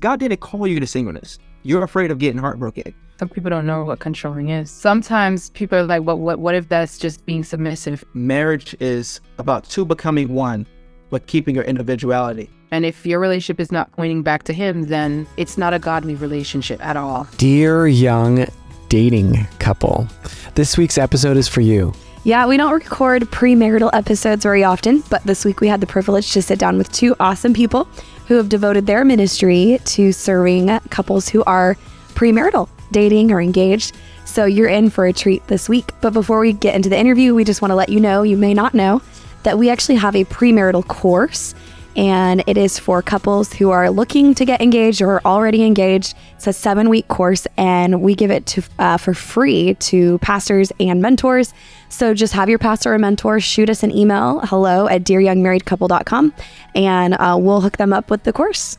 God didn't call you to singleness. You're afraid of getting heartbroken. Some people don't know what controlling is. Sometimes people are like, what if that's just being submissive? Marriage is about two becoming one, but keeping your individuality. And if your relationship is not pointing back to him, then it's not a godly relationship at all. Dear young dating couple, this week's episode is for you. Yeah, we don't record premarital episodes very often, but this week we had the privilege to sit down with two awesome people who have devoted their ministry to serving couples who are premarital, dating or engaged. So you're in for a treat this week. But before we get into the interview, we just want to let you know, you may not know, that we actually have a premarital course, and it is for couples who are looking to get engaged or are already engaged. It's a 7-week course, and we give it to for free to pastors and mentors. So just have your pastor or mentor shoot us an email, hello@dearyoungmarriedcouple.com, and we'll hook them up with the course.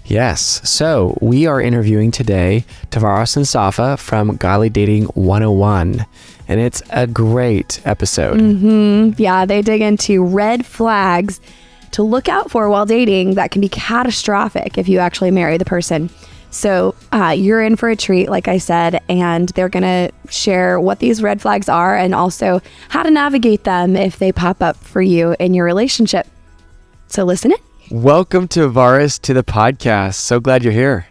Yes. So we are interviewing today Tovares Safa from GodlyDating101, and it's a great episode. Yeah, they dig into red flags to look out for while dating that can be catastrophic if you actually marry the person. So you're in for a treat, like I said, and they're going to share what these red flags are and also how to navigate them if they pop up for you in your relationship. So listen in. Welcome, Tovares, to the podcast. So glad you're here.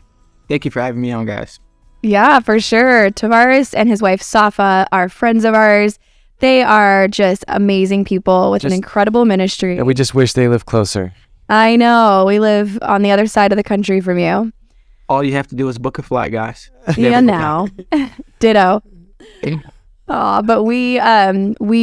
Thank you for having me on, guys. Yeah, for sure. Tovares and his wife Safa are friends of ours. They are just amazing people with an incredible ministry. And we just wish they lived closer. I know. We live on the other side of the country from you. All you have to do is book a flight, guys. Yeah, now. Ditto. But we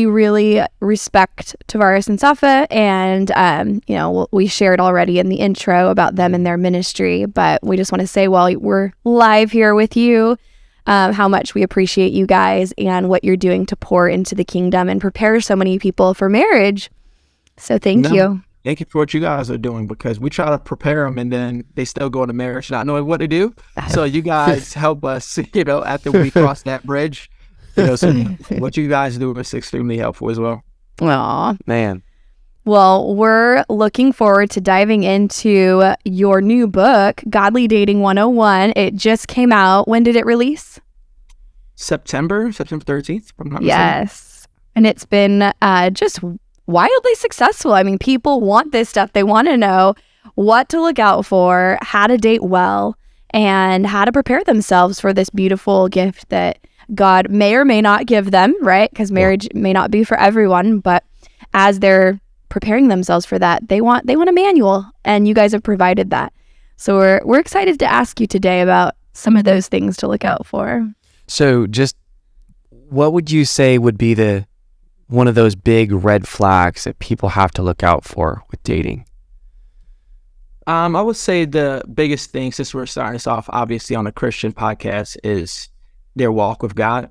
really respect Tovares and Safa, and we shared already in the intro about them and their ministry, but we just want to say while we're live here with you, how much we appreciate you guys and what you're doing to pour into the kingdom and prepare so many people for marriage. So thank you. Thank you for what you guys are doing, because we try to prepare them and then they still go into marriage not knowing what to do. So you guys help us, after we cross that bridge. So what you guys do is extremely helpful as well. Aw. Man. Well, we're looking forward to diving into your new book, Godly Dating 101. It just came out. When did it release? September 13th. If I'm not mistaken. Yes. And it's been just wildly successful. I mean, people want this stuff. They want to know what to look out for, how to date well, and how to prepare themselves for this beautiful gift that God may or may not give them, right? Because marriage may not be for everyone, but as they're preparing themselves for that, they want a manual, and you guys have provided that. So we're excited to ask you today about some of those things to look out for. So just what would you say would be one of those big red flags that people have to look out for with dating? I would say the biggest thing, since we're starting this off obviously on a Christian podcast, is their walk with God.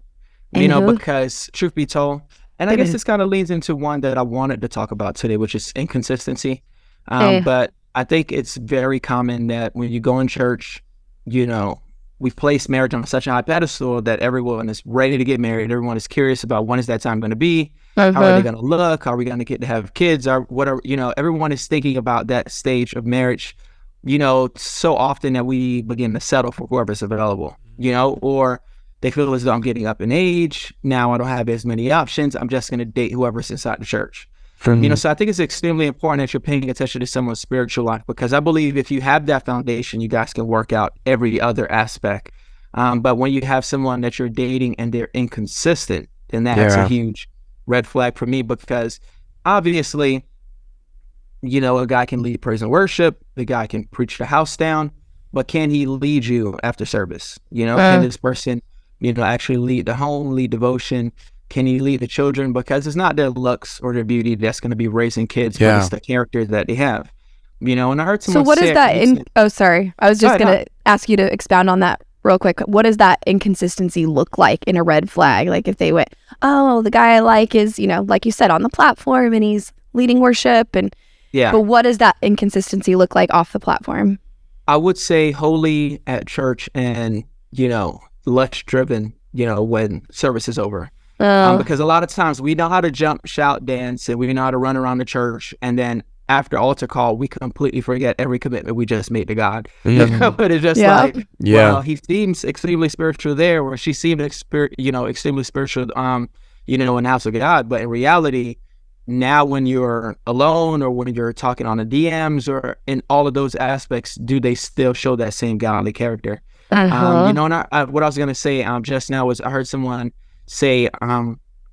Because truth be told, and I guess this kind of leads into one that I wanted to talk about today, which is inconsistency. But I think it's very common that when you go in church, we've placed marriage on such a high pedestal that everyone is ready to get married. Everyone is curious about when is that time going to be? How are they going to look? Are we going to get to have kids? Or whatever, everyone is thinking about that stage of marriage, so often that we begin to settle for whoever's available, or they feel as though I'm getting up in age. Now I don't have as many options. I'm just going to date whoever's inside the church. So I think it's extremely important that you're paying attention to someone's spiritual life, because I believe if you have that foundation, you guys can work out every other aspect. But when you have someone that you're dating and they're inconsistent, then that's a huge red flag for me, because obviously, a guy can lead praise and worship, the guy can preach the house down, but can he lead you after service? Can this person, actually lead the home, lead devotion? Can he lead the children? Because it's not their looks or their beauty that's going to be raising kids, but it's the character that they have. And I heard someone say... So what is that... sorry. I was just going to ask you to expound on that real quick. What does that inconsistency look like in a red flag? Like if they went, the guy I like is, like you said, on the platform and he's leading worship. But what does that inconsistency look like off the platform? I would say holy at church and, lunch driven, when service is over. Because a lot of times we know how to jump, shout, dance, and we know how to run around the church. And then after altar call, we completely forget every commitment we just made to God. Mm. But it's just like, well, he seems extremely spiritual there, or she seemed extremely spiritual, in the house of God. But in reality, now when you're alone or when you're talking on the DMs or in all of those aspects, do they still show that same godly character? And what I was going to say just now was I heard someone say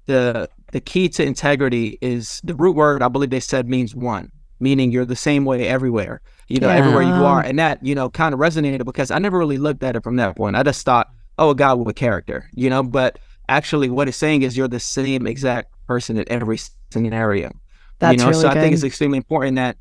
the key to integrity is the root word, I believe they said, means one, meaning you're the same way everywhere, everywhere you are. And that, kind of resonated because I never really looked at it from that point. I just thought, oh, a God with a character, but actually what it's saying is you're the same exact person in every scenario. That's really so good. I think it's extremely important that,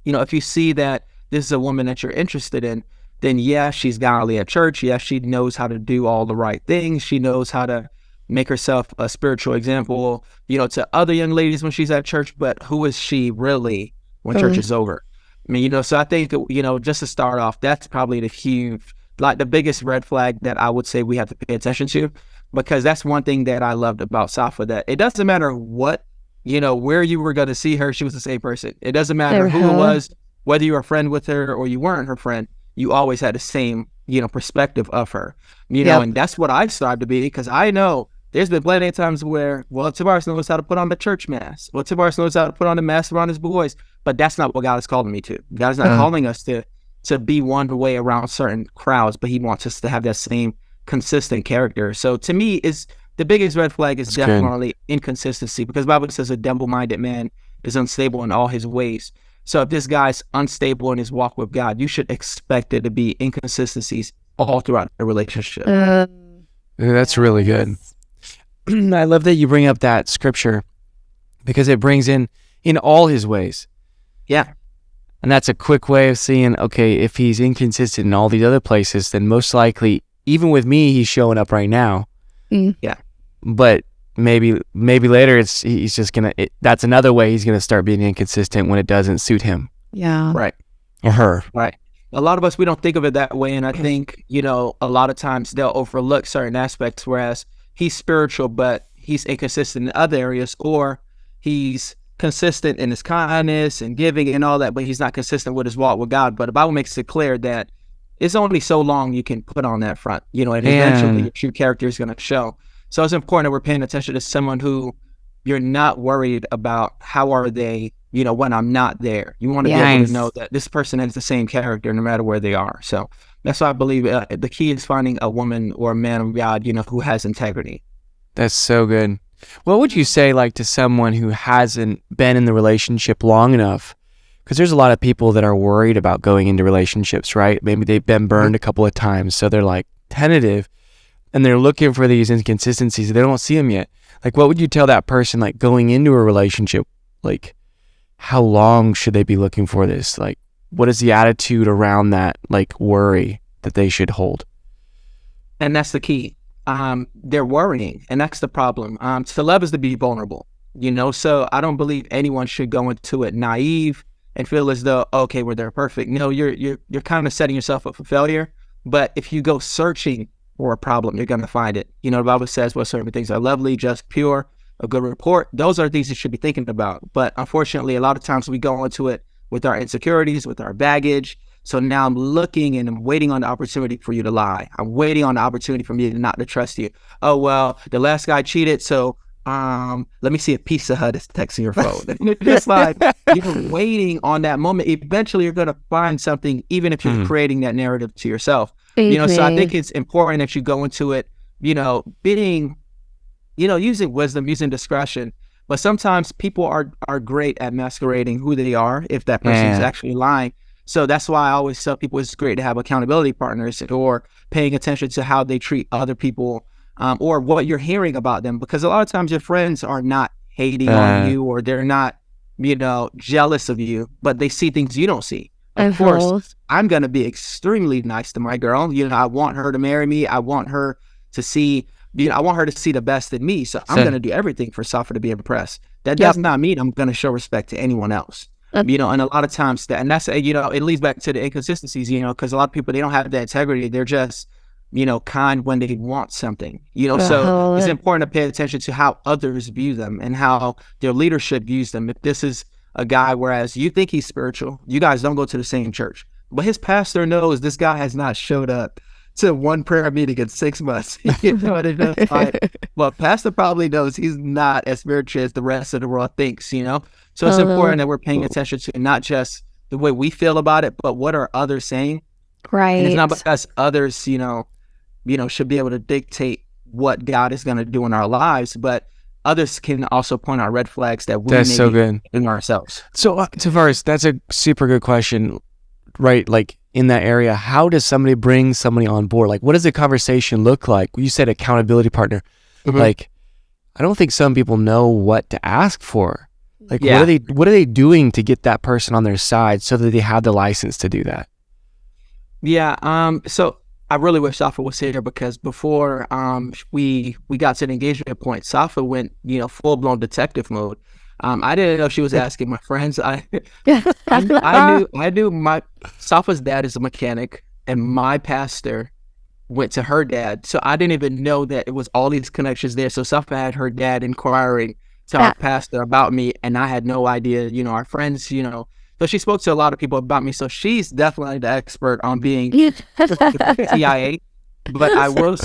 if you see that this is a woman that you're interested in, then yeah, she's godly at church. Yeah, she knows how to do all the right things. She knows how to make herself a spiritual example, to other young ladies when she's at church. But who is she really when church is over? I mean, so I think, just to start off, that's probably the biggest red flag that I would say we have to pay attention to, because that's one thing that I loved about Safa, that it doesn't matter what, where you were going to see her, she was the same person. It doesn't matter who it was, whether you were a friend with her or you weren't her friend, you always had the same, perspective of her, and that's what I strive to be, because I know there's been plenty of times where, well, Tovares knows how to put on the church mask. Well, Tovares knows how to put on the mask around his boys, but that's not what God is calling me to. God is not calling us to be one way around certain crowds, but he wants us to have that same consistent character. So to me, the biggest red flag is definitely inconsistency, because the Bible says a double-minded man is unstable in all his ways. So if this guy's unstable in his walk with God, you should expect there to be inconsistencies all throughout the relationship. That's really good. I love that you bring up that scripture, because it brings in all his ways. Yeah. And that's a quick way of seeing, okay, if he's inconsistent in all these other places, then most likely, even with me, he's showing up right now. Yeah. But maybe later he's just going to, that's another way he's going to start being inconsistent when it doesn't suit him. Yeah. Right. Or her. Right. A lot of us, we don't think of it that way. And I think, a lot of times they'll overlook certain aspects, whereas he's spiritual, but he's inconsistent in other areas, or he's consistent in his kindness and giving and all that, but he's not consistent with his walk with God. But the Bible makes it clear that it's only so long you can put on that front, and eventually your true character is going to show. So it's important that we're paying attention to someone who you're not worried about how are they, when I'm not there. You want to be able to know that this person has the same character no matter where they are. So that's why I believe the key is finding a woman or a man of God, who has integrity. That's so good. What would you say, to someone who hasn't been in the relationship long enough? Because there's a lot of people that are worried about going into relationships, right? Maybe they've been burned a couple of times, so they're tentative, and they're looking for these inconsistencies. They don't see them yet. What would you tell that person, going into a relationship? How long should they be looking for this? What is the attitude around that, worry that they should hold? And that's the key. They're worrying, and that's the problem. To love is to be vulnerable, so I don't believe anyone should go into it naive and feel as though, okay, they're perfect. No, you're kind of setting yourself up for failure. But if you go searching for a problem, you're going to find it. The Bible says, well, certain things are lovely, just, pure, a good report. Those are things you should be thinking about. But unfortunately, a lot of times we go into it with our insecurities, with our baggage. So now I'm looking and I'm waiting on the opportunity for you to lie. I'm waiting on the opportunity for me not to trust you. Oh, well, the last guy cheated, so let me see if Pizza Hut is texting your phone. It's you're waiting on that moment. Eventually, you're going to find something, even if you're creating that narrative to yourself. So I think it's important that you go into it, being, using wisdom, using discretion. But sometimes people are great at masquerading who they are if that person is actually lying. So that's why I always tell people it's great to have accountability partners, or paying attention to how they treat other people, or what you're hearing about them. Because a lot of times your friends are not hating on you, or they're not, jealous of you, but they see things you don't see. Of course, I'm going to be extremely nice to my girl. I want her to marry me. I want her to see, I want her to see the best in me. So I'm going to do everything for Safa to be impressed. That does not mean I'm going to show respect to anyone else. And a lot of times that's, it leads back to the inconsistencies, because a lot of people, they don't have that integrity. They're just, kind when they want something, so it's important to pay attention to how others view them and how their leadership views them. If this is a guy, whereas you think he's spiritual, you guys don't go to the same church, but his pastor knows this guy has not showed up to one prayer meeting in 6 months. You know what I mean? Like, well, pastor probably knows he's not as spiritual as the rest of the world thinks, you know? So it's important that we're paying attention to not just the way we feel about it, but what are others saying? Right. And it's not because others, you know, should be able to dictate what God is going to do in our lives, but others can also point out red flags that we That's so good in ourselves. So Tovares, that's a super good question, right? Like in that area, how does somebody bring somebody on board? Like, what does the conversation look like? You said accountability partner. Like, I don't think some people know what to ask for. Like, what are they doing to get that person on their side so that they have the license to do that? Yeah. So I really wish Safa was here because before we got to the engagement point, Safa went, you know, full blown detective mode. I didn't know she was asking my friends. I knew my Safa's dad is a mechanic, and my pastor went to her dad. So I didn't even know that it was all these connections there. So Safa had her dad inquiring to our pastor about me, and I had no idea. You know, our friends, you know. So she spoke to a lot of people about me. So she's definitely the expert on being TIA. But I will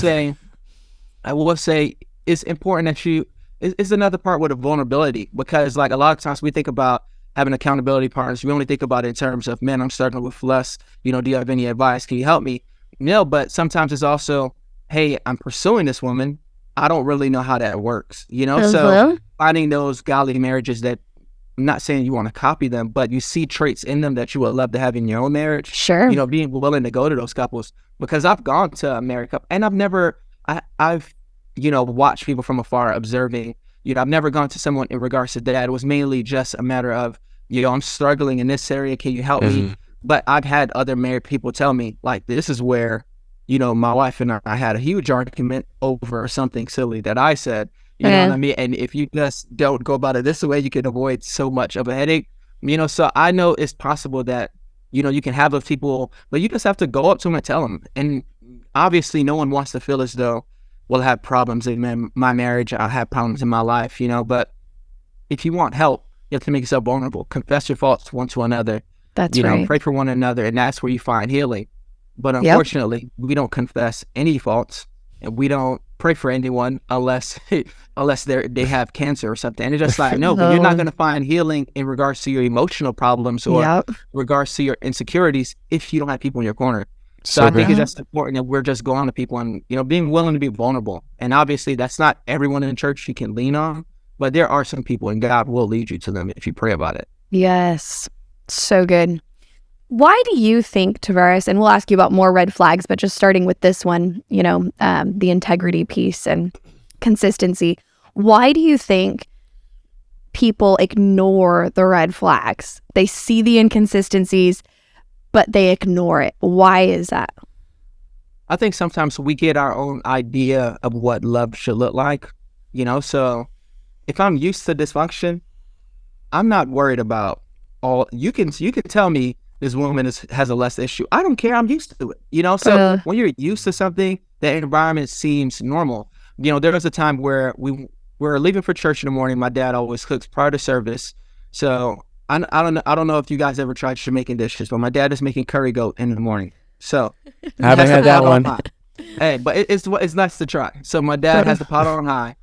say it's important that it's another part with a vulnerability, because like a lot of times we think about having accountability partners. We only think about it in terms of, man, I'm struggling with lust. You know, do you have any advice? Can you help me? No, but sometimes it's also, hey, I'm pursuing this woman. I don't really know how that works. You know, so finding those godly marriages that, I'm not saying you want to copy them, but you see traits in them that you would love to have in your own marriage. Sure. You know, being willing to go to those couples, because I've gone to a married couple and I've, you know, watched people from afar observing. You know, I've never gone to someone in regards to that. It was mainly just a matter of, you know, I'm struggling in this area. Can you help me? But I've had other married people tell me, like, this is where, you know, my wife and I had a huge argument over something silly that I said. You know what I mean? And if you just don't go about it this way, you can avoid so much of a headache. You know, so I know it's possible that, you know, you can have those people, but you just have to go up to them and tell them. And obviously no one wants to feel as though, well, I have problems in my marriage, I have problems in my life, you know, but if you want help, you have to make yourself vulnerable. Confess your faults one to another. That's you right. know, pray for one another, and that's where you find healing. But unfortunately, we don't confess any faults, and we don't pray for anyone unless they have cancer or something. And it's just like, no, but you're not going to find healing in regards to your emotional problems or regards to your insecurities if you don't have people in your corner. So I think it's just important that we're just going to people and, you know, being willing to be vulnerable. And obviously that's not everyone in the church you can lean on, but there are some people, and God will lead you to them if you pray about it. Yes. So good. Why do you think, Tovares, and we'll ask you about more red flags, but just starting with this one, you know, the integrity piece and consistency, why do you think people ignore the red flags? They see the inconsistencies, but they ignore it. Why is that? I think sometimes we get our own idea of what love should look like, you know, so if I'm used to dysfunction, I'm not worried about all, you can tell me this woman has a less issue. I don't care. I'm used to it, you know? So when you're used to something, the environment seems normal. You know, there was a time where we were leaving for church in the morning. My dad always cooks prior to service. So I don't know if you guys ever tried Jamaican dishes, but my dad is making curry goat in the morning. So I haven't had that one. Hey, but it's nice to try. So my dad has the pot on high.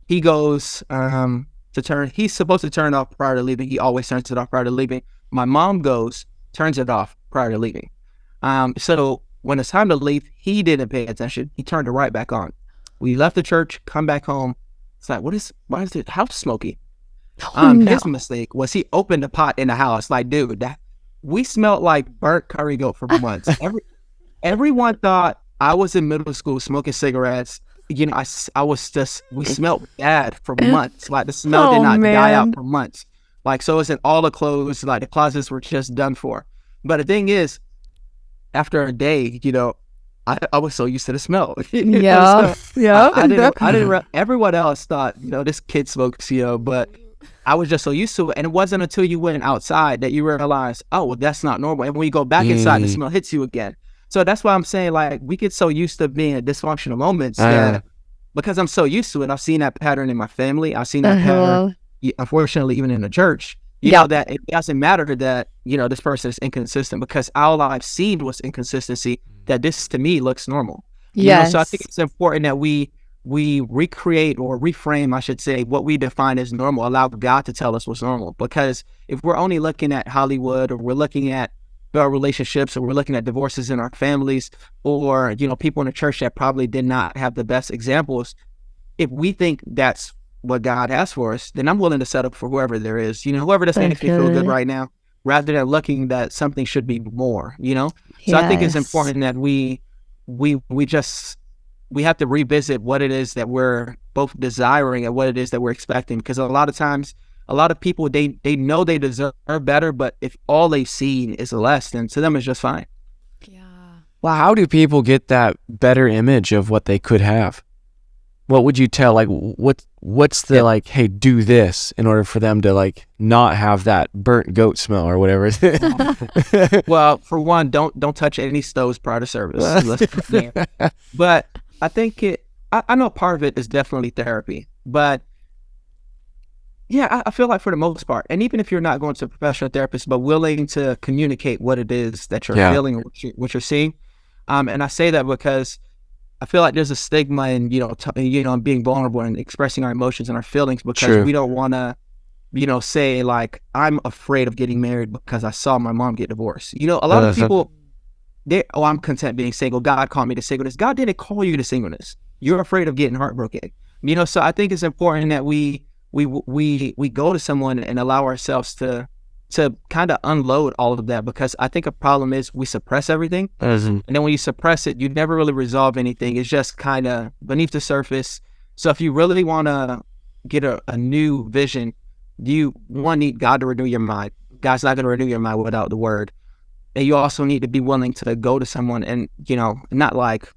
He goes to turn. He's supposed to turn it off prior to leaving. He always turns it off prior to leaving. My mom goes, turns it off prior to leaving. So when it's time to leave, he didn't pay attention. He turned it right back on. We left the church, come back home. It's like, why is the house smoky? His mistake was he opened the pot in the house. Like, dude, we smelled like burnt curry goat for months. Everyone thought I was in middle school smoking cigarettes. You know, we smelled bad for months. Like the smell did not die out for months. Like, so it's in all the clothes, like the closets were just done for. But the thing is, after a day, you know, I was so used to the smell. Everyone else thought, you know, this kid smokes, you know, but I was just so used to it. And it wasn't until you went outside that you realized, oh, well, that's not normal. And when you go back inside, the smell hits you again. So that's why I'm saying, like, we get so used to being at dysfunctional moments that because I'm so used to it, I've seen that pattern in my family. I've seen that pattern, unfortunately, even in the church. You know, that it doesn't matter that, you know, this person is inconsistent, because all I've seen was inconsistency, that this to me looks normal. You know, so I think it's important that we recreate or reframe, I should say, what we define as normal, allow God to tell us what's normal. Because if we're only looking at Hollywood, or we're looking at our relationships, or we're looking at divorces in our families, or, you know, people in the church that probably did not have the best examples, if we think that's what God has for us, then I'm willing to settle for whoever there is, you know, whoever doesn't make me feel good right now, rather than looking that something should be more, you know? So I think it's important that we have to revisit what it is that we're both desiring and what it is that we're expecting. Because a lot of times, a lot of people, they know they deserve better, but if all they've seen is less, then to them it's just fine. Well, how do people get that better image of what they could have? What would you tell, like, what's the, like, hey, do this in order for them to, like, not have that burnt goat smell or whatever? Well, for one, don't touch any stoves prior to service. But I think I know part of it is definitely therapy, but yeah, I feel like for the most part, and even if you're not going to a professional therapist, but willing to communicate what it is that you're feeling, or what you're seeing. And I say that because I feel like there's a stigma in, you know, being vulnerable and expressing our emotions and our feelings, because we don't want to, you know, say like, I'm afraid of getting married because I saw my mom get divorced. You know, a lot of people, I'm content being single. God called me to singleness. God didn't call you to singleness. You're afraid of getting heartbroken. You know, so I think it's important that we go to someone and allow ourselves to kind of unload all of that, because I think a problem is we suppress everything. And then when you suppress it, you never really resolve anything. It's just kind of beneath the surface. So if you really want to get a new vision, you need God to renew your mind. God's not going to renew your mind without the word. And you also need to be willing to go to someone and, you know, not like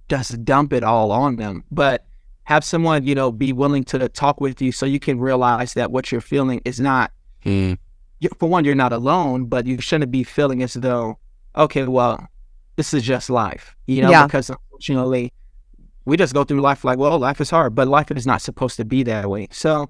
just dump it all on them, but have someone, you know, be willing to talk with you, so you can realize that what you're feeling is not, for one, you're not alone, but you shouldn't be feeling as though, okay, well, this is just life, you know, because unfortunately we just go through life like, well, life is hard, but life is not supposed to be that way. So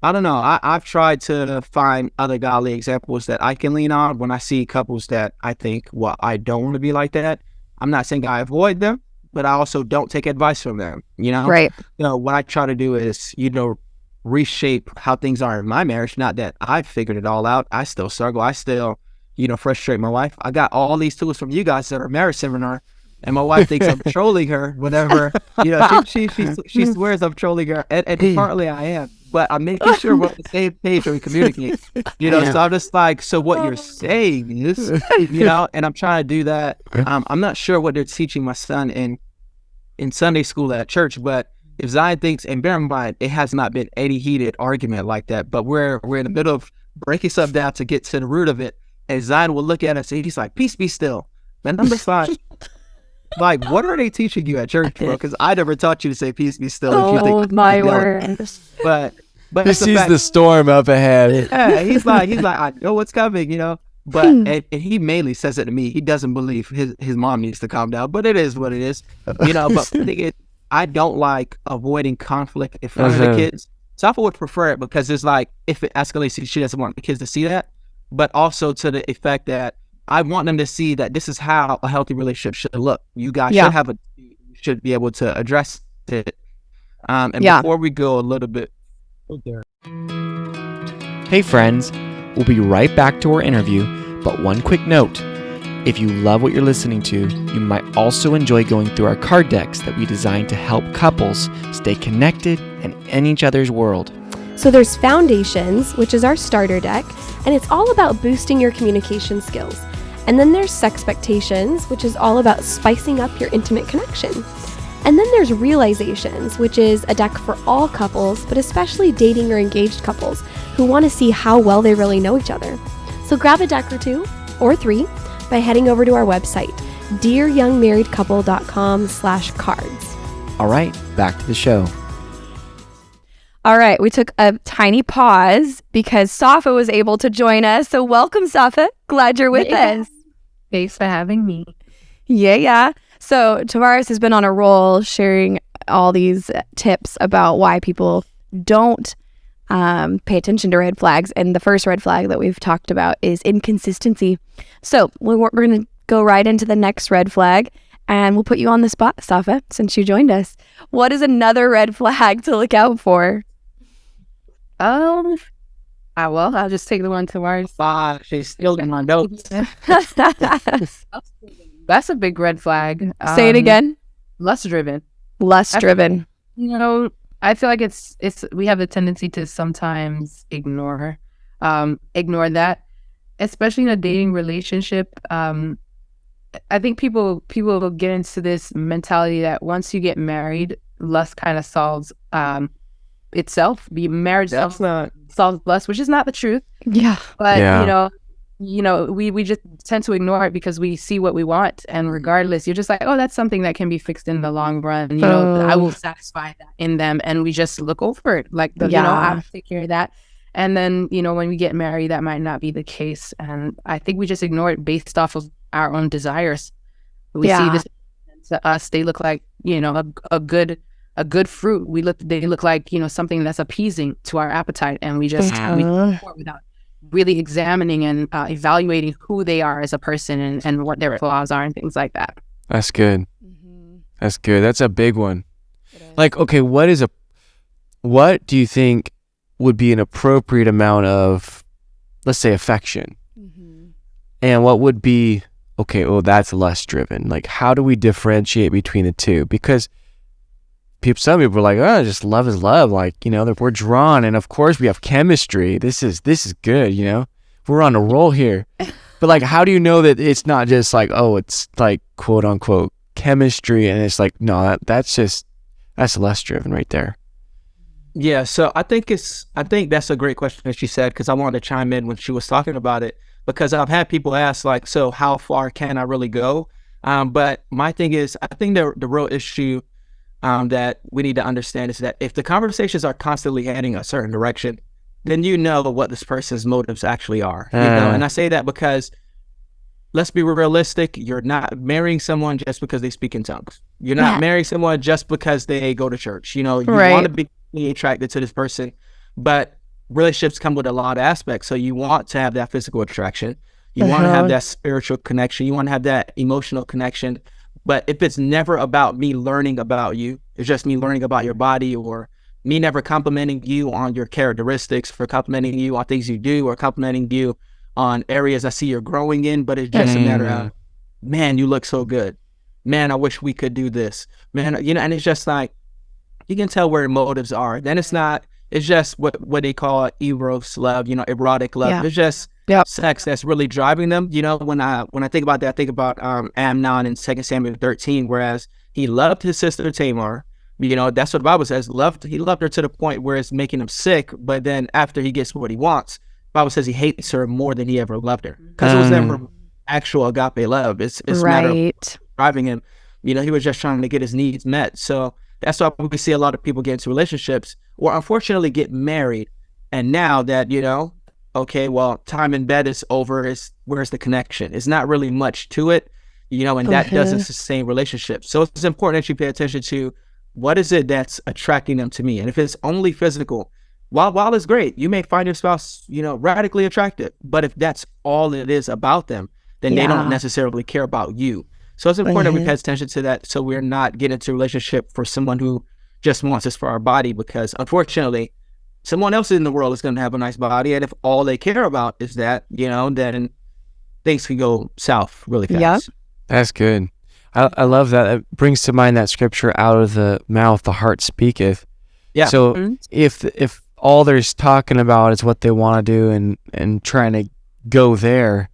I don't know. I've tried to find other godly examples that I can lean on when I see couples that I think, well, I don't want to be like that. I'm not saying I avoid them, but I also don't take advice from them, you know? Right. You know, what I try to do is, you know, reshape how things are in my marriage. Not that I've figured it all out. I still struggle. I still, you know, frustrate my wife. I got all these tools from you guys at our marriage seminar, and my wife thinks I'm trolling her whenever, you know, she swears I'm trolling her, and partly I am, but I'm making sure we're on the same page when we communicate, you know. So I'm just like, so what you're saying is, you know, and I'm trying to do that. I'm not sure what they're teaching my son in Sunday school at church, but if Zion thinks, and bear in mind, it has not been any heated argument like that, but we're in the middle of breaking stuff down to get to the root of it, and Zion will look at us and he's like, peace be still. And I'm just like, what are they teaching you at church, bro? Because I never taught you to say peace be still. Oh, if you think, my word. But he sees the storm up ahead. Yeah, he's like, I know what's coming, you know. But and he mainly says it to me. He doesn't believe his mom needs to calm down, but it is what it is, you know. But I don't like avoiding conflict in front of the kids. Safa would prefer it, because it's like, if it escalates, she doesn't want the kids to see that, but also to the effect that I want them to see that this is how a healthy relationship should look. You guys should be able to address it. Before we go a little bit further. Hey friends, we'll be right back to our interview, but one quick note. If you love what you're listening to, you might also enjoy going through our card decks that we designed to help couples stay connected and in each other's world. So there's Foundations, which is our starter deck, and it's all about boosting your communication skills. And then there's Sexpectations, which is all about spicing up your intimate connection. And then there's Realizations, which is a deck for all couples, but especially dating or engaged couples who want to see how well they really know each other. So grab a deck or two, or three, by heading over to our website, dearyoungmarriedcouple.com/cards. All right, back to the show. All right, we took a tiny pause because Safa was able to join us. So welcome, Safa. Glad you're with us. Thanks for having me. Yeah. So Tovares has been on a roll sharing all these tips about why people don't pay attention to red flags. And the first red flag that we've talked about is inconsistency. So we're going to go right into the next red flag, and we'll put you on the spot, Safa, since you joined us. What is another red flag to look out for? Well, I'll just take the one Tovares. She's still in my notes. That's a big red flag. Say it again. Lust driven. Lust driven. I feel like it's we have a tendency to sometimes ignore that, especially in a dating relationship. I think people will get into this mentality that once you get married, lust kind of solves itself. Marriage solves lust, which is not the truth. Yeah. But we just tend to ignore it because we see what we want, and regardless, you're just like, oh, that's something that can be fixed in the long run. I will satisfy that in them, and we just look over it. Like, I'll take care of that. And then, when we get married, that might not be the case. And I think we just ignore it based off of our own desires. We see this to us. They look like, a good fruit. They look like, something that's appeasing to our appetite. And we just, without really examining and evaluating who they are as a person and what their flaws are and things like that. That's good. That's good. That's a big one. Like, okay, what do you think would be an appropriate amount of, let's say, affection? And what would be, okay, well, that's lust driven. Like, how do we differentiate between the two? Because some people are like, oh, just love is love. Like, we're drawn, and of course we have chemistry. This is good, we're on a roll here. But like, how do you know that it's not just like, oh, it's like quote unquote chemistry, and it's like, no, that's lust driven right there. Yeah, so I think that's a great question that she said, because I wanted to chime in when she was talking about it, because I've had people ask, like, so how far can I really go? But my thing is, I think the real issue that we need to understand is that if the conversations are constantly heading a certain direction, then you know what this person's motives actually are. And I say that because, let's be realistic, you're not marrying someone just because they speak in tongues. You're not marrying someone just because they go to church. You want to be attracted to this person, but relationships come with a lot of aspects. So you want to have that physical attraction. You want to have that spiritual connection. You want to have that emotional connection. But if it's never about me learning about you, it's just me learning about your body, or me never complimenting you on your characteristics, for complimenting you on things you do, or complimenting you on areas I see you're growing in, but it's just a matter of, man, you look so good. Man, I wish we could do this. Man, and it's just like, you can tell where motives are. Then it's just what they call eros love, erotic love. It's just sex that's really driving them. When I think about that, I think about Amnon in 2 Samuel 13, whereas he loved his sister Tamar. That's what the Bible says. He loved her to the point where it's making him sick, but then after he gets what he wants, the Bible says he hates her more than he ever loved her, because it was never actual agape love. It's a matter of driving him. He was just trying to get his needs met. So that's why we see a lot of people get into relationships, or unfortunately get married, and now that okay, well, time in bed is over. Where's the connection? It's not really much to it, and that doesn't sustain relationships. So it's important that you pay attention to what is it that's attracting them to me. And if it's only physical, while it's great, you may find your spouse, radically attractive. But if that's all it is about them, then they don't necessarily care about you. So it's important that we pay attention to that, so we're not getting into a relationship for someone who just wants us for our body, because unfortunately, someone else in the world is going to have a nice body, and if all they care about is that, then things can go south really fast. Yep. That's good. I love that. It brings to mind that scripture, out of the mouth the heart speaketh. Yeah. So if all there's talking about is what they want to do and trying to go there,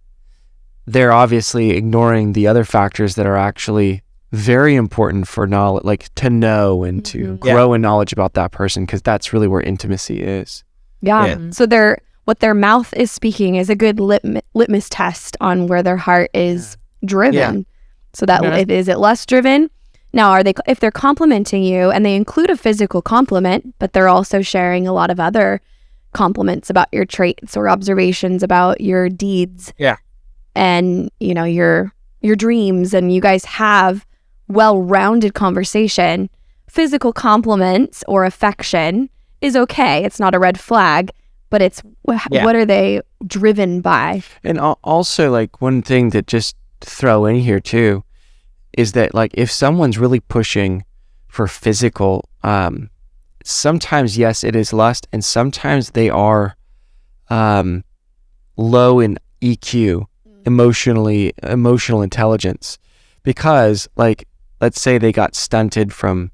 they're obviously ignoring the other factors that are actually very important for knowledge, like to know and to grow in knowledge about that person, because that's really where intimacy is. Yeah. So what their mouth is speaking is a good litmus test on where their heart is driven. So that is it lust driven? Now, if they're complimenting you and they include a physical compliment, but they're also sharing a lot of other compliments about your traits or observations about your deeds. Yeah. And, your dreams, and you guys have well-rounded conversation, physical compliments or affection is okay. It's not a red flag, but it's what are they driven by? And also, like, one thing that just throw in here too is that, like, if someone's really pushing for physical, sometimes, yes, it is lust, and sometimes they are low in EQ, emotional intelligence, because, like, let's say they got stunted from,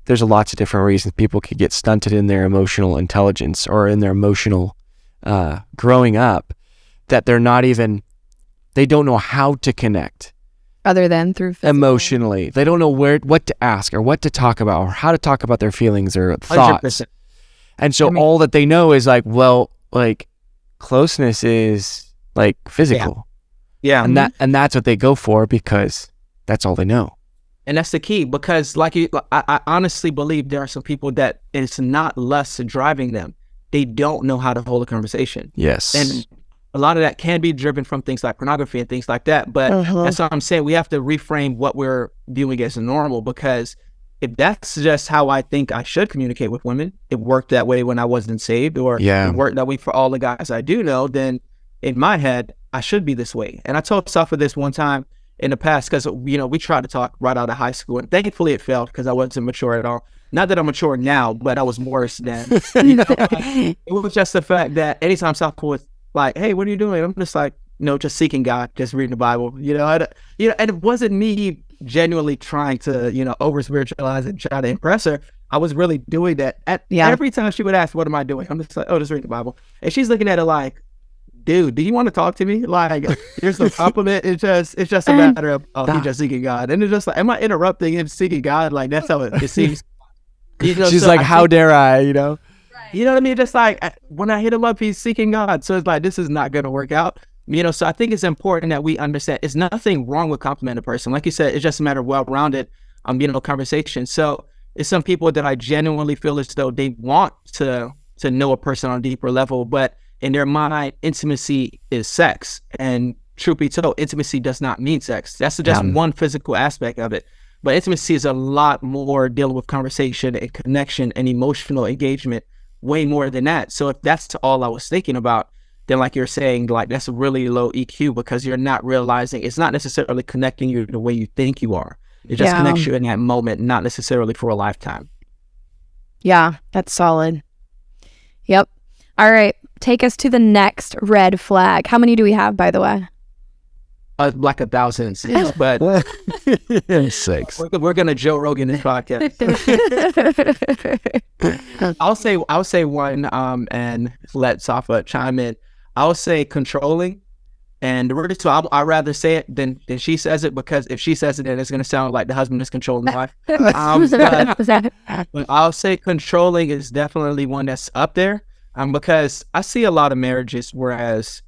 there's lots of different reasons people could get stunted in their emotional intelligence or in their emotional growing up, that they don't know how to connect Other than through physical. Emotionally. They don't know what to ask or what to talk about or how to talk about their feelings or thoughts. 100%. And so all that they know is like, well, like, closeness is like physical. Yeah. And that's what they go for because that's all they know. And that's the key, because I honestly believe there are some people that it's not lust driving them. They don't know how to hold a conversation. Yes. And a lot of that can be driven from things like pornography and things like that. But that's what I'm saying. We have to reframe what we're viewing as normal, because if that's just how I think I should communicate with women, it worked that way when I wasn't saved, or it worked that way for all the guys I do know, then in my head, I should be this way. And I told Safa this one time in the past, because, you know, we tried to talk right out of high school, and thankfully it failed because I wasn't mature at all. Not that I'm mature now, but I was worse then. You know, it was just the fact that anytime Safa was like, hey, what are you doing? I'm just like, just seeking God, just reading the Bible, and it wasn't me genuinely trying to, over spiritualize and try to impress her. I was really doing that. Every time she would ask, what am I doing? I'm just like, oh, just reading the Bible. And she's looking at it like, dude, do you want to talk to me? Like, here's the compliment. It's just a matter of, you just seeking God. And it's just like, am I interrupting him seeking God? Like, that's how it seems. She's like, how dare I, You know what I mean? Just like, when I hit him up, he's seeking God. So it's like, this is not going to work out. So I think it's important that we understand it's nothing wrong with complimenting a person. Like you said, it's just a matter of well-rounded, conversation. So it's some people that I genuinely feel as though they want to know a person on a deeper level, but in their mind, intimacy is sex. And truth be told, intimacy does not mean sex. That's just one physical aspect of it. But intimacy is a lot more dealing with conversation and connection and emotional engagement, way more than that. So if that's all I was thinking about, then like you're saying, like, that's a really low EQ, because you're not realizing it's not necessarily connecting you the way you think you are. It just connects you in that moment, not necessarily for a lifetime. Yeah, that's solid. Yep. All right. Take us to the next red flag. How many do we have, by the way? Like 1,006, but 6. We're gonna Joe Rogan this podcast. I'll say one, and let Safa chime in. I'll say controlling, and I'd rather say it than she says it, because if she says it, then it's gonna sound like the husband is controlling the wife. But I'll say controlling is definitely one that's up there, because I see a lot of marriages whereas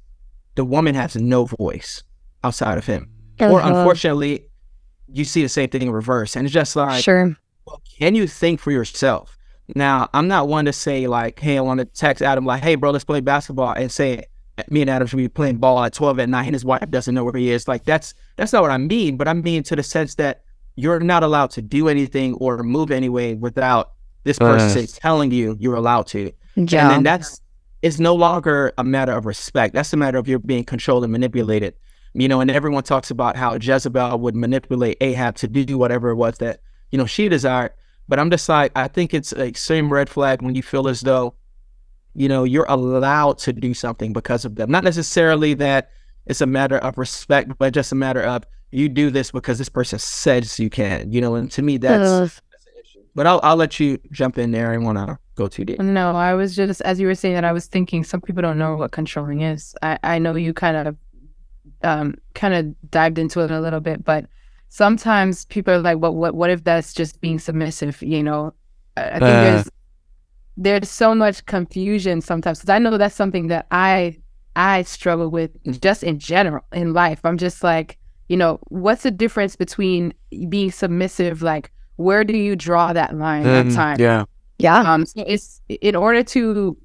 the woman has no voice outside of him. Or unfortunately, you see the same thing in reverse. And it's just like, well, can you think for yourself? Now, I'm not one to say like, hey, I want to text Adam like, hey, bro, let's play basketball, and say me and Adam should be playing ball at 12 at night and his wife doesn't know where he is. Like, that's not what I mean. But I mean to the sense that you're not allowed to do anything or move anyway without this person telling you you're allowed to. Yeah. And then it's no longer a matter of respect. That's a matter of you're being controlled and manipulated. And everyone talks about how Jezebel would manipulate Ahab to do whatever it was that, she desired. But I'm just like, I think it's an extreme red flag when you feel as though, you're allowed to do something because of them. Not necessarily that it's a matter of respect, but just a matter of you do this because this person says you can, and to me, that's an issue. But I'll let you jump in there. I want to go too deep. No, I was just, as you were saying that, I was thinking some people don't know what controlling is. I know you kind of dived into it a little bit, but sometimes people are like, what if that's just being submissive? I think there's so much confusion sometimes, because I know that's something that I struggle with just in general in life. I'm just like, what's the difference between being submissive? Like, where do you draw that line at time? So it's in order to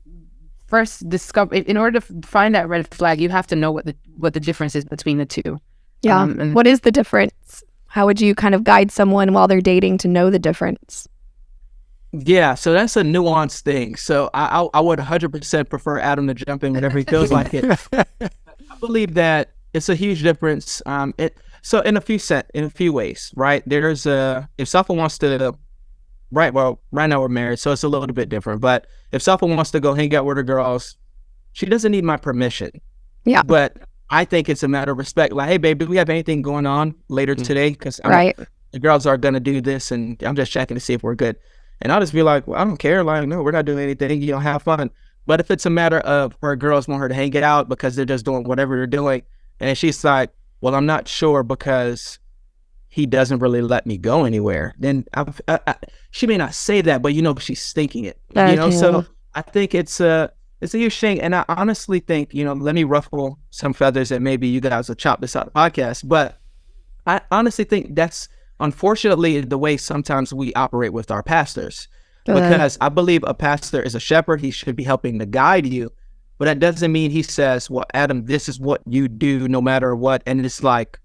first discover, in order to find that red flag, you have to know what the difference is between the two. And what is the difference? How would you kind of guide someone while they're dating to know the difference? Yeah, so that's a nuanced thing. So I would 100% prefer Adam to jump in whenever he feels like it. I believe that it's a huge difference. So in a few ways, right? There's if Safa wants to, right now we're married, so it's a little bit different. But if Safa wants to go hang out with her girls, she doesn't need my permission. Yeah. But I think it's a matter of respect. Like, hey, babe, do we have anything going on later today? Because the girls are gonna do this, and I'm just checking to see if we're good. And I'll just be like, well, I don't care. Like, no, we're not doing anything. You know, have fun. But if it's a matter of her girls want her to hang it out because they're just doing whatever they're doing, and she's like, well, I'm not sure because he doesn't really let me go anywhere, then she may not say that, but she's thinking it. So I think it's a huge thing. And I honestly think, let me ruffle some feathers and maybe you guys will chop this out of the podcast, but I honestly think that's unfortunately the way sometimes we operate with our pastors. Because I believe a pastor is a shepherd. He should be helping to guide you. But that doesn't mean he says, well, Adam, this is what you do no matter what. And it's like,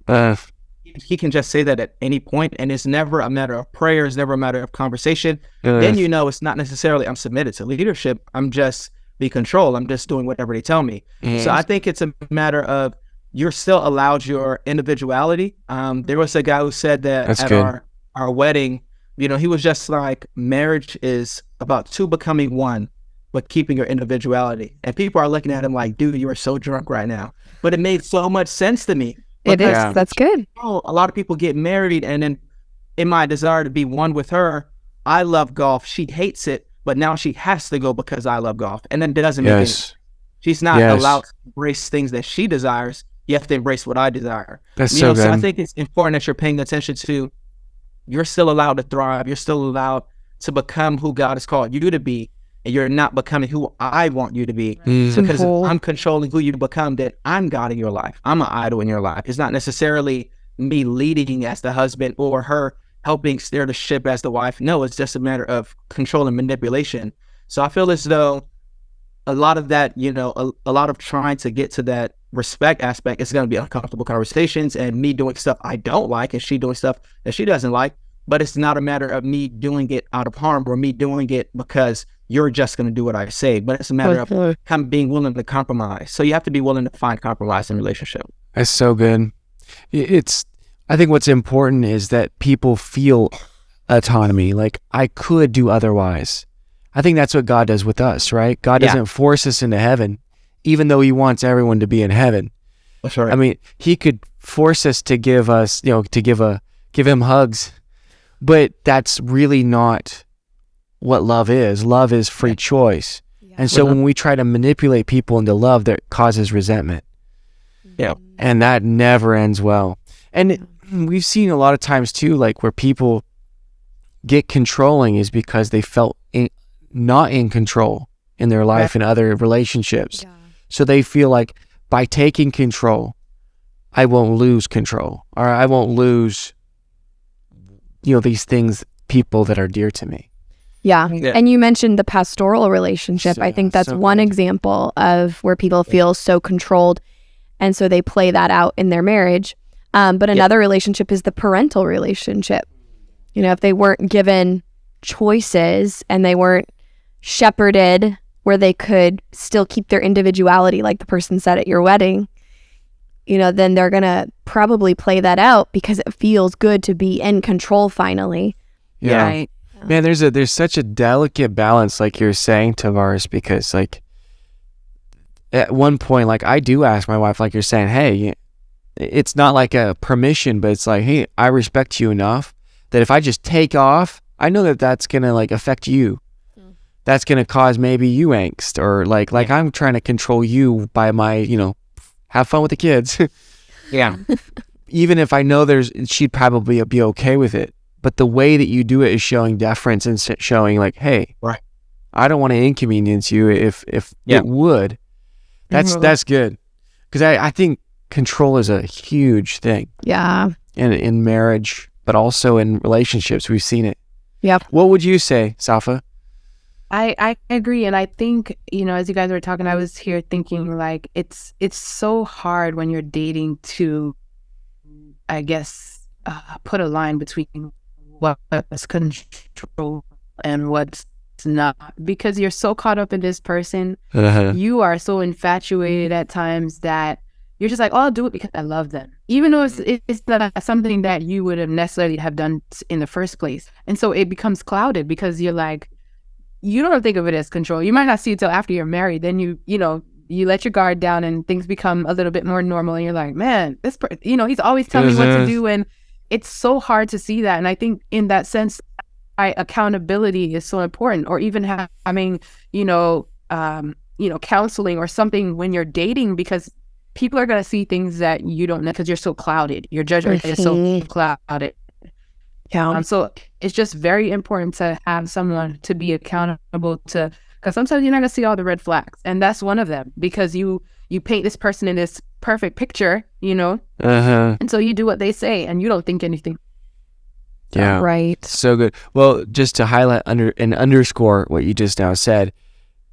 he can just say that at any point, and it's never a matter of prayer. It's never a matter of conversation. Then it's not necessarily I'm submitted to leadership. I'm just be controlled. I'm just doing whatever they tell me. So I think it's a matter of you're still allowed your individuality. There was a guy who said that at our wedding, he was just like, marriage is about two becoming one, but keeping your individuality. And people are looking at him like, dude, you are so drunk right now. But it made so much sense to me. It is. Yeah. That's good. A lot of people get married, and then in my desire to be one with her, I love golf. She hates it, but now she has to go because I love golf. And then it doesn't make sense. She's not allowed to embrace things that she desires. You have to embrace what I desire. That's so good. So I think it's important that you're paying attention to, you're still allowed to thrive. You're still allowed to become who God has called you to be. And you're not becoming who I want you to be. Because if I'm controlling who you become, then I'm God in your life. I'm an idol in your life. It's not necessarily me leading as the husband or her helping steer the ship as the wife. No, it's just a matter of control and manipulation. So I feel as though a lot of that, a lot of trying to get to that respect aspect is going to be uncomfortable conversations and me doing stuff I don't like and she doing stuff that she doesn't like. But it's not a matter of me doing it out of harm or me doing it because you're just going to do what I say. But it's a matter of being willing to compromise. So you have to be willing to find compromise in a relationship. That's so good. I think what's important is that people feel autonomy. Like, I could do otherwise. I think that's what God does with us, right? God doesn't force us into heaven, even though he wants everyone to be in heaven. That's right. I mean, he could force us to give him hugs, but that's really not what love is. Love is free choice. Yeah. And so when we try to manipulate people into love, that causes resentment. Yeah. And that never ends well. And we've seen a lot of times too, like where people get controlling is because they felt not in control in their life and other relationships. Yeah. So they feel like by taking control, I won't lose control, or I won't lose, these things, people that are dear to me. Yeah. And you mentioned the pastoral relationship. I think that's one example of where people feel so controlled. And so they play that out in their marriage. But another relationship is the parental relationship. If they weren't given choices and they weren't shepherded where they could still keep their individuality, like the person said at your wedding, then they're going to probably play that out because it feels good to be in control finally. Yeah. Right. Man, there's such a delicate balance, like you're saying, Tovares, because like at one point, like I do ask my wife, like you're saying, hey, it's not like a permission, but it's like, hey, I respect you enough that if I just take off, I know that that's going to like affect you. That's going to cause maybe you angst, or like I'm trying to control you by my, have fun with the kids. Yeah. Even if I know she'd probably be okay with it. But the way that you do it is showing deference and showing like, hey, right, I don't want to inconvenience you if it would. That's good. Because I think control is a huge thing. Yeah. In marriage, but also in relationships. We've seen it. Yep. What would you say, Safa? I agree. And I think, as you guys were talking, I was here thinking like it's so hard when you're dating to, I guess, put a line between what is control and what's not, because you're so caught up in this person. You are so infatuated at times that you're just like, oh, I'll do it because I love them, even though it's not something that you would have necessarily have done in the first place. And so it becomes clouded because you're like, you don't think of it as control. You might not see it till after you're married. Then you let your guard down and things become a little bit more normal. And you're like, man, he's always telling me what to do. And it's so hard to see that. And I think in that sense, accountability is so important, or even having, counseling or something when you're dating, because people are going to see things that you don't know because you're so clouded. Your judgment is so clouded. Yeah. So it's just very important to have someone to be accountable to, because sometimes you're not going to see all the red flags. And that's one of them, because you paint this person in this perfect picture, and so you do what they say and you don't think anything. Yeah. Right. So good. Well, just to highlight and underscore what you just now said,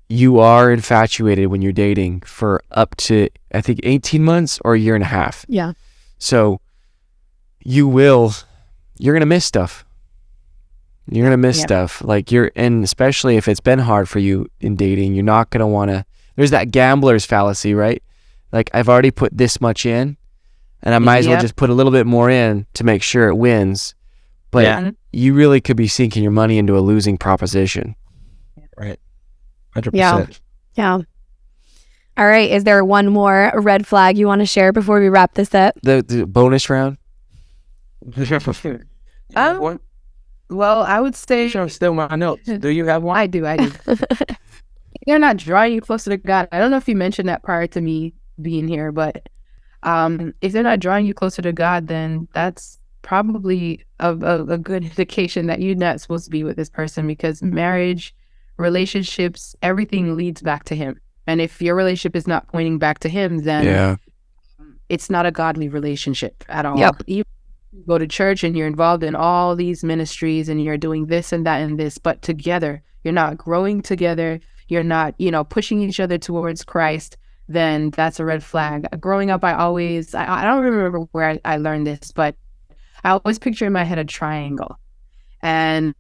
you are infatuated when you're dating for up to, I think, 18 months or a year and a half. Yeah. So you're going to miss stuff. You're going to miss stuff. And especially if it's been hard for you in dating, you're not going to want to, there's that gambler's fallacy, right? Like, I've already put this much in and I might as well just put a little bit more in to make sure it wins. But you really could be sinking your money into a losing proposition. Right. 100%. Yeah. All right. Is there one more red flag you want to share before we wrap this up? The bonus round? Well, I would say... Sure, still my notes. Do you have one? I do. They're not drawing you closer to God. I don't know if you mentioned that prior to me being here, but if they're not drawing you closer to God, then that's probably a good indication that you're not supposed to be with this person, because marriage, relationships, everything leads back to Him. And if your relationship is not pointing back to Him, then it's not a godly relationship at all. Yep. You go to church and you're involved in all these ministries and you're doing this and that and this, but together, you're not growing together, you're not, pushing each other towards Christ, then that's a red flag. Growing up, I don't remember where I learned this, but I always picture in my head a triangle. And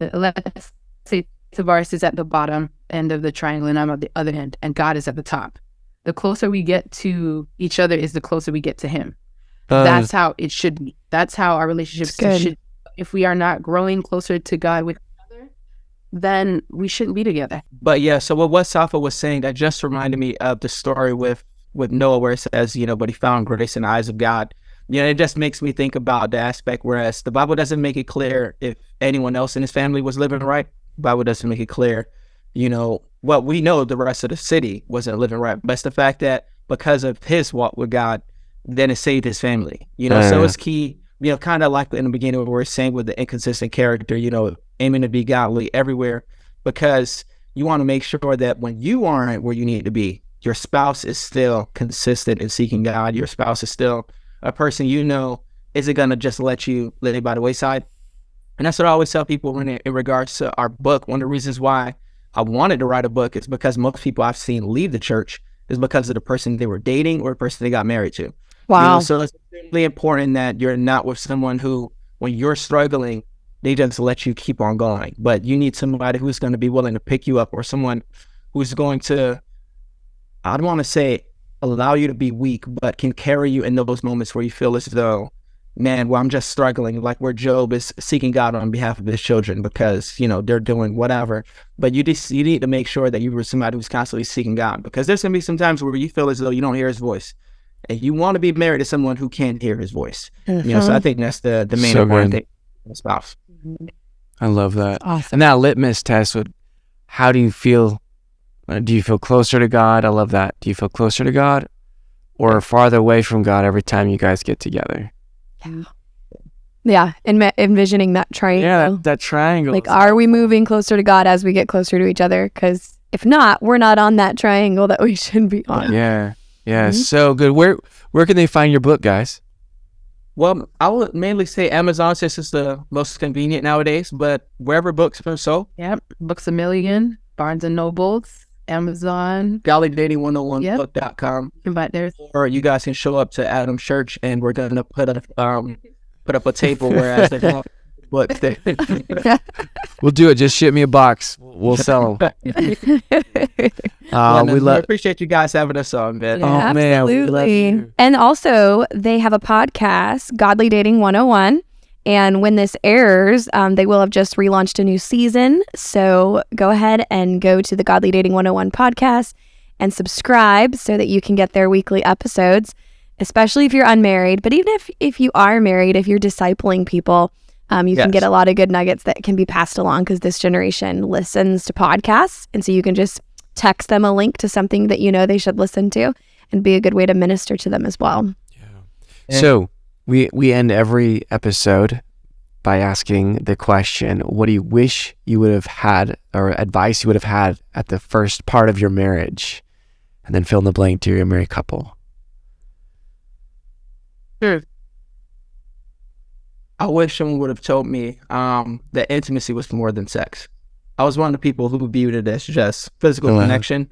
let's say Tovares is at the bottom end of the triangle and I'm at the other end, and God is at the top. The closer we get to each other is the closer we get to Him. That's how it should be. That's how our relationships should be. If we are not growing closer to God with each other, then we shouldn't be together. But yeah, so what Safa was saying, that just reminded me of the story with Noah, where it says, but he found grace in the eyes of God. It just makes me think about the aspect, whereas the Bible doesn't make it clear if anyone else in his family was living right. The Bible doesn't make it clear, what we know, the rest of the city wasn't living right. But it's the fact that because of his walk with God, then it saved his family. So it's key, kind of like in the beginning where we're saying with the inconsistent character, aiming to be godly everywhere, because you want to make sure that when you aren't where you need to be, your spouse is still consistent in seeking God. Your spouse is still a person isn't going to just let you lay by the wayside. And that's what I always tell people in regards to our book. One of the reasons why I wanted to write a book is because most people I've seen leave the church is because of the person they were dating or the person they got married to. Wow. So it's really important that you're not with someone who, when you're struggling, they just let you keep on going. But you need somebody who's going to be willing to pick you up, or someone who's going to, I don't want to say allow you to be weak, but can carry you in those moments where you feel as though, man, well, I'm just struggling, like where Job is seeking God on behalf of his children because, they're doing whatever. But you need to make sure that you were somebody who's constantly seeking God, because there's going to be some times where you feel as though you don't hear His voice. And you want to be married to someone who can hear His voice. So I think that's the main important thing for a spouse. I love that. Awesome. And that litmus test would, how do you feel? Do you feel closer to God? I love that. Do you feel closer to God or farther away from God every time you guys get together? Yeah. Envisioning that triangle. Yeah, that triangle. Like, are we moving closer to God as we get closer to each other? Because if not, we're not on that triangle that we should be on. Yeah. So good. Where can they find your book, guys? Well, I would mainly say Amazon, since it's the most convenient nowadays, but wherever books are sold. Yep. Books A Million, Barnes & Nobles, Amazon. GodlyDating101book.com. But there's... Or you guys can show up to Adam's church and we're going to put up a table whereas they have books there. We'll do it. Just ship me a box. We'll sell them. We appreciate you guys having us on, man. Yeah, Oh, man. We love absolutely. you. And also, they have a podcast, Godly Dating 101. And when this airs, they will have just relaunched a new season. So go ahead and go to the Godly Dating 101 podcast and subscribe so that you can get their weekly episodes, especially if you're unmarried. But even if you are married, if you're discipling people, you can get a lot of good nuggets that can be passed along because this generation listens to podcasts. And so you can just text them a link to something that you know they should listen to and be a good way to minister to them as well. Yeah. So we end every episode by asking the question, what do you wish you would have had or advice you would have had at the first part of your marriage? And then fill in the blank to your married couple. Sure. I wish someone would have told me that intimacy was more than sex. I was one of the people who viewed it as just physical connection.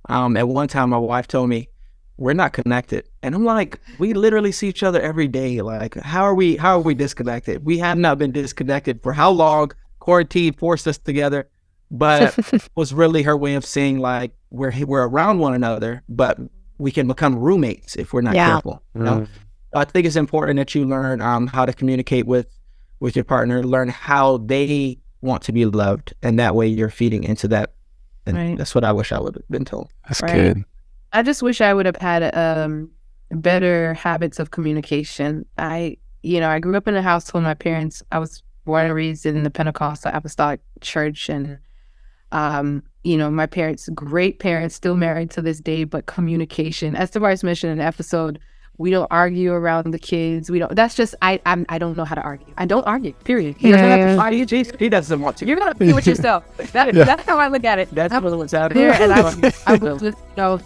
At one time, my wife told me, we're not connected. And I'm like, we literally see each other every day. Like, how are we disconnected? We have not been disconnected for how long? Quarantine forced us together. But it was really her way of saying, like, we're around one another, but we can become roommates if we're not careful. You know? I think it's important that you learn how to communicate with your partner, learn how they want to be loved, and that way you're feeding into that. And that's what I wish I would have been told. That's good. I just wish I would have had better habits of communication. I grew up in a household. My parents, I was born and raised in the Pentecostal Apostolic Church, and my parents, great parents, still married to this day, but communication, as Tovares mentioned in an episode, we don't argue around the kids. We don't. That's just I don't know how to argue. I don't argue. Period. He doesn't have to argue. He doesn't want to. You're gonna be with yourself. That's how I look at it. That's what's out there. there. And I will just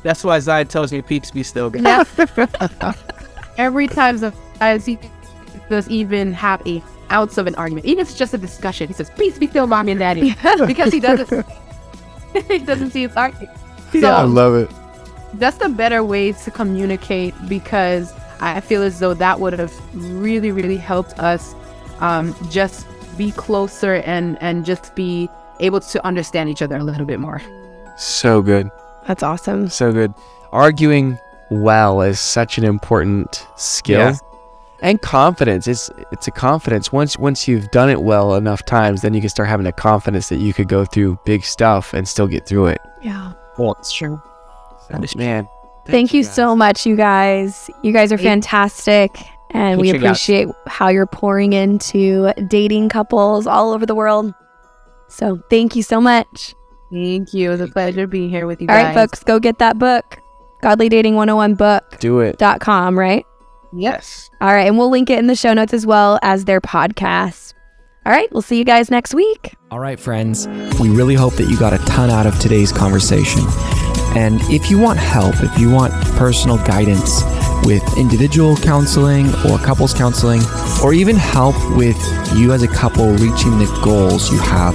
That's why Zion tells me, "Peeps, be still." Yeah. Every time I see does even have a ounce of an argument, even if it's just a discussion, he says, "Peace be still, mommy and daddy," because he doesn't. He doesn't see it's arguing. So, I love it. That's the better way to communicate, because I feel as though that would have really, really helped us just be closer and just be able to understand each other a little bit more. So good. That's awesome. So good. Arguing well is such an important skill. Yeah. And confidence. It's a confidence. Once you've done it well enough times, then you can start having a confidence that you could go through big stuff and still get through it. Yeah. Well, it's true. So, man. Thank you so much, you guys. You guys are fantastic. And we appreciate how you're pouring into dating couples all over the world. So thank you so much. Thank you. It was a pleasure being here with you All guys. right, folks, go get that book. GodlyDating101book.com, Do it. right? Yes. All right, and we'll link it in the show notes as well as their podcast. All right, we'll see you guys next week. All right, friends, we really hope that you got a ton out of today's conversation. And if you want help, if you want personal guidance with individual counseling or couples counseling, or even help with you as a couple reaching the goals you have,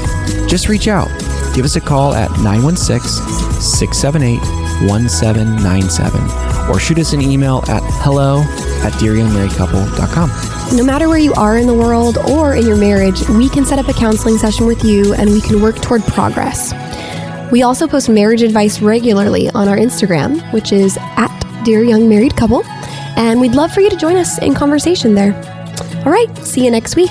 just reach out. Give us a call at 916-678-1797 or shoot us an email at hello@dearyoungmarriedcouple.com. No matter where you are in the world or in your marriage, we can set up a counseling session with you and we can work toward progress. We also post marriage advice regularly on our Instagram, which is @dearyoungmarriedcouple, and we'd love for you to join us in conversation there. All right, see you next week.